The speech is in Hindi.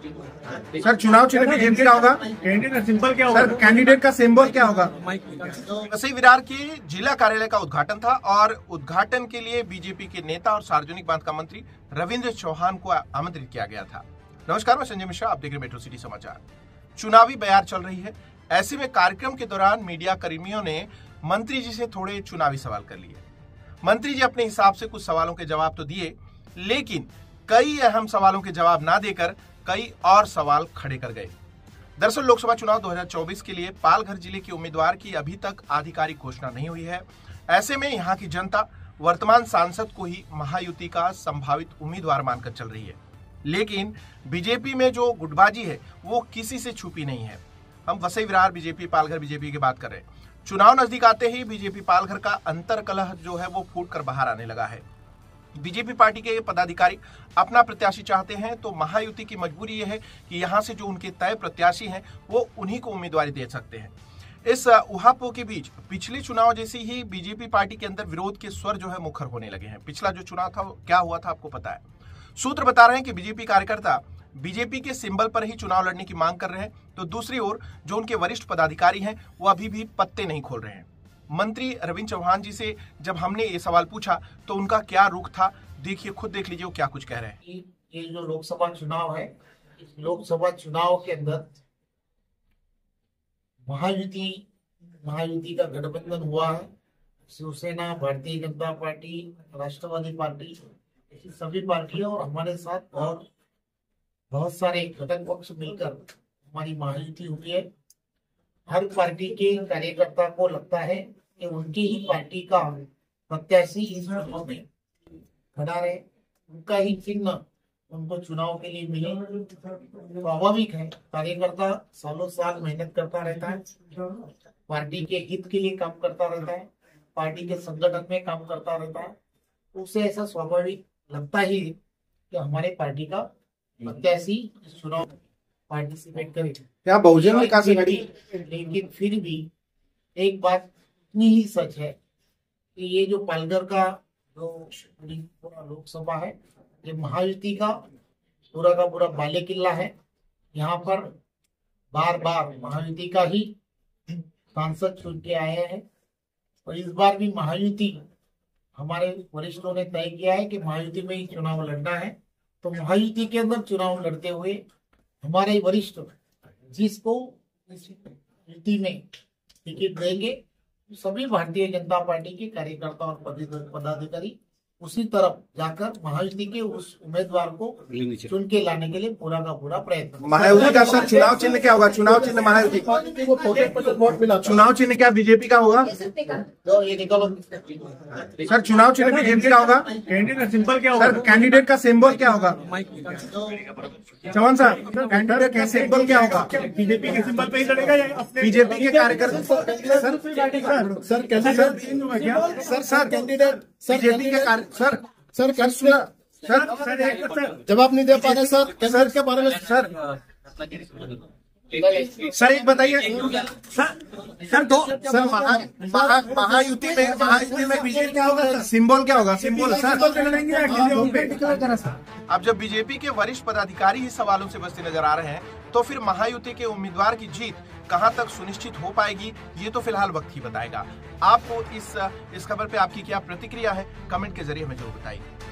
सर चुनाव चिन्ह बीजेपी का होगा। कैंडिडेट का सिंबल क्या होगा? सर कैंडिडेट का सिंबल क्या होगा? वसई विरार के जिला कार्यालय का उद्घाटन था और उद्घाटन के लिए बीजेपी के नेता और सार्वजनिक बांधकाम मंत्री रविंद्र चौहान को आमंत्रित किया गया था। नमस्कार, मैं संजय मिश्रा, आप देख रहे हैं मेट्रो सिटी समाचार। चुनावी बयार चल रही है, ऐसे में कार्यक्रम के दौरान मीडिया कर्मियों ने मंत्री जी से थोड़े चुनावी सवाल कर लिए। मंत्री जी अपने हिसाब से कुछ सवालों के जवाब तो दिए, लेकिन कई अहम सवालों के जवाब ना देकर कई और सवाल खड़े कर गए। दरअसल लोकसभा चुनाव 2024 के लिए पालघर जिले के उम्मीदवार की अभी तक आधिकारिक घोषणा नहीं हुई है। ऐसे में यहाँ की जनता वर्तमान सांसद को ही महायुति का संभावित उम्मीदवार मानकर चल रही है, लेकिन बीजेपी में जो गुटबाजी है वो किसी से छुपी नहीं है। हम वसई विरार बीजेपी, पालघर बीजेपी की बात कर रहे हैं। चुनाव नजदीक आते ही बीजेपी पालघर का अंतर कलह जो है वो फूट कर बाहर आने लगा है। बीजेपी पार्टी के पदाधिकारी अपना प्रत्याशी चाहते हैं तो महायुति की मजबूरी यह है कि यहां से जो उनके तय प्रत्याशी हैं वो उन्हीं को उम्मीदवारी दे सकते हैं। इस उहापोह के बीच पिछले चुनाव जैसी ही बीजेपी पार्टी के अंदर विरोध के स्वर जो है मुखर होने लगे हैं। पिछला जो चुनाव था क्या हुआ था आपको पता है। सूत्र बता रहे हैं कि बीजेपी कार्यकर्ता बीजेपी के सिंबल पर ही चुनाव लड़ने की मांग कर रहे हैं, तो दूसरी ओर जो उनके वरिष्ठ पदाधिकारी हैं वो अभी भी पत्ते नहीं खोल रहे हैं। मंत्री रविंद्र चौहान जी से जब हमने ये सवाल पूछा तो उनका क्या रुख था, देखिए, खुद देख लीजिए वो क्या कुछ कह रहे हैं। ये जो लोकसभा चुनाव है, इस लोकसभा चुनाव के अंदर महायुति का गठबंधन हुआ है। शिवसेना, भारतीय जनता पार्टी, राष्ट्रवादी पार्टी, ऐसी सभी पार्टियों और हमारे साथ और बहुत सारे घटक पक्ष मिलकर हमारी महायुति हुई है। हर पार्टी के कार्यकर्ता को लगता है कि उनकी ही पार्टी का प्रत्याशी इस चुनाव में खड़ा रहे, उनका ही चिन्ह उनको चुनाव के लिए मिले। स्वाभाविक है, कार्यकर्ता सालों साल मेहनत करता रहता है, पार्टी के हित के लिए काम करता रहता है, पार्टी के संगठन में काम करता रहता है, उसे ऐसा स्वाभाविक लगता ही कि हमारे पार्टी का प्रत्याशी इस चुनाव में पार्टिसिपेट करे। क्या बहुजन में काफी लड़ी, लेकिन फिर भी एक बात इतनी ही सच है कि ये जो पालघर का जो पूरा लोकसभा है, ये महायुति का पूरा बाले किल्ला है। यहाँ पर बार बार महायुति का ही सांसद चुन के आए हैं और इस बार भी महायुति, हमारे वरिष्ठों ने तय किया है कि महायुति में ही चुनाव लड़ना है। तो महायुति के अंदर चुनाव लड़ते हुए हमारे वरिष्ठ जिसको युति में टिकट देंगे, सभी भारतीय जनता पार्टी के कार्यकर्ता और पदाधिकारी उसी तरफ जाकर महायुति के उस उम्मीदवार को चुन के लाने के लिए पूरा का पूरा प्रयत्न। महायुति का सर चुनाव चिन्ह क्या होगा? चुनाव चिन्ह महायुति, चुनाव चिन्ह क्या बीजेपी का होगा? तो ये निकलो सर चुनाव चिन्ह बीजेपी का होगा। कैंडिडेट का सिंबल क्या होगा? सर कैंडिडेट का सिंबल क्या होगा? चौहान साहब, कैंडिडेट का सिंबल क्या होगा? बीजेपी के सिंबल पे ही लड़ेगा या अपने बीजेपी के कार्यकर्ता sir candidate sir candidate BJP के सर जवाब नहीं दे पा रहे सर कैंडिडेट के बारे में। सर एक बताइए सर महायुति में बीजेपी क्या होगा? सिंबल क्या होगा? Symbol sir. अब जब बीजेपी के वरिष्ठ पदाधिकारी ही सवालों से बचते नजर आ रहे हैं, तो फिर महायुति के उम्मीदवार की जीत कहां तक सुनिश्चित हो पाएगी, ये तो फिलहाल वक्त ही बताएगा। आपको इस खबर पे आपकी क्या प्रतिक्रिया है, कमेंट के जरिए हमें जरूर बताइए।